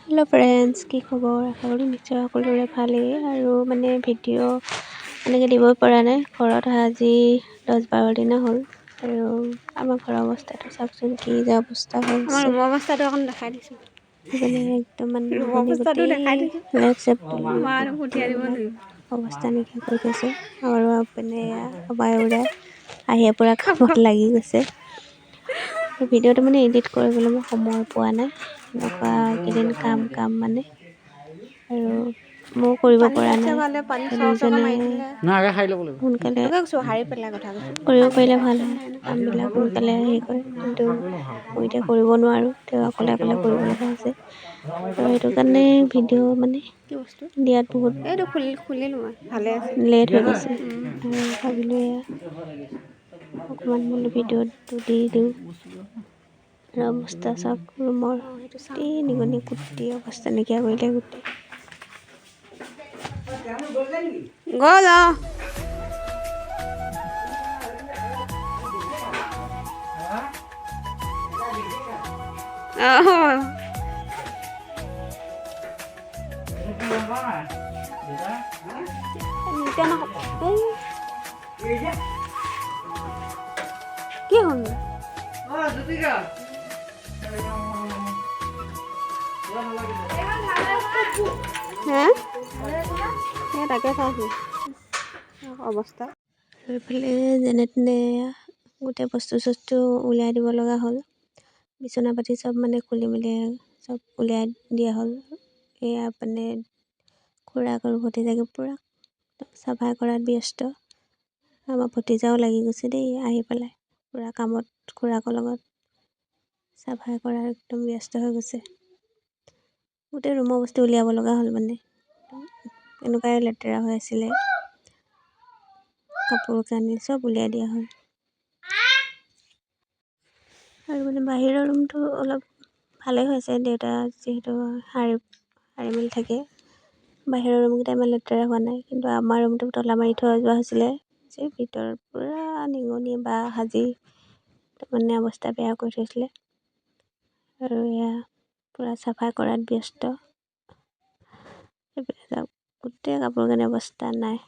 Hello' friends, কি খবৰ? আশা কৰোঁ নিশ্চয় সকলোৰে ভালেই। আৰু মানে ভিডিঅ' এনেকৈ দিব পৰা নাই। ঘৰত অহা আজি 10-12 দিনে হ'ল। আৰু আমাৰ ঘৰৰ অৱস্থাটো চাওকচোন, কি যে অৱস্থা হৈ আমাৰ আছে। ৰুমৰ অৱস্থাটো অকণ দেখাই দিছোঁ। মানে একদম মানে ৰুমৰ অৱস্থাটো দেখাই দিছোঁ। মাৰটো পঠিয়াই দিব লাগিব। অৱস্থা নাইকিয়া কৰি থৈছে। আৰু মানে অবাই আহিয়ে পূৰা কামত লাগি গৈছে। ভিডিঅ'টো মানে এডিট কৰিবলৈ মই সময় পোৱা নাই। এনেকুৱা কেইদিন কাম মানে, আৰু ময়ো কৰিব পানী পৰা আছে নাই। ভালে, পানী দুইজনে মাৰি দিলে সোনকালে তোকে কৈছোঁ, সাৰি পেলাই কথা কৈছোঁ। কৰিব পাৰিলে ভাল হয়, কামবিলাক সোনকালে হেৰি কৰে। কিন্তু মই এতিয়া কৰিব নোৱাৰোঁ, তেওঁ অকলে কৰিব লগা হৈছে। আৰু সেইটো কাৰণে ভিডিঅ' মানে কি বস্তু দিয়াত বহুত এইটো খুলিলোঁ মই, ভালে আছে। লেট হৈ গৈছে। আৰু ভাবিলোঁ এয়া অকণমান বোলো ভিডিঅ'টো দি দিওঁ। আৰু অৱস্থা চাওক, ৰুমৰ গোটেই নিগনি কুটি অৱস্থা নাইকিয়া কৰিলে গোটেই। গ'ল কি হ'ল? তাকে চাইছোঁ অৱস্থা। এইফালে যেনে তেনে গোটেই বস্তু উলিয়াই দিব লগা হ'ল। বিচনা পাতি চব মানে খুলি মেলি চব উলিয়াই দিয়া হ'ল। এয়া মানে খুৰাক আৰু ভতিজাকে পূৰা চাফা কৰাত ব্যস্ত। আমাৰ ভতিজাও লাগি গৈছে দেই, আহি পেলাই পূৰা কামত খুৰাকৰ লগত চাফা কৰা একদম ব্যস্ত হৈ গৈছে। গোটেই ৰুমৰ বস্তু উলিয়াব লগা হ'ল মানে, এনেকুৱাই লেতেৰা হৈ আছিলে। কাপোৰ কানি চব উলিয়াই দিয়া হ'ল। আৰু মানে বাহিৰৰ ৰুমটো অলপ ভালেই হৈছে, দেউতা যিহেতু সাৰি মেলি থাকে। বাহিৰৰ ৰুমকেইটা ইমান লেতেৰা হোৱা নাই, কিন্তু আমাৰ ৰুমটো তলা মাৰি থৈ যোৱা হৈছিলে যে ভিতৰত পূৰা নিগনি বা সাজি মানে অৱস্থা বেয়া কৰি থৈছিলে। আৰু এয়া পূৰা চাফা কৰাত ব্যস্ত। গোটেই কাপোৰ কানি অৱস্থা নাই।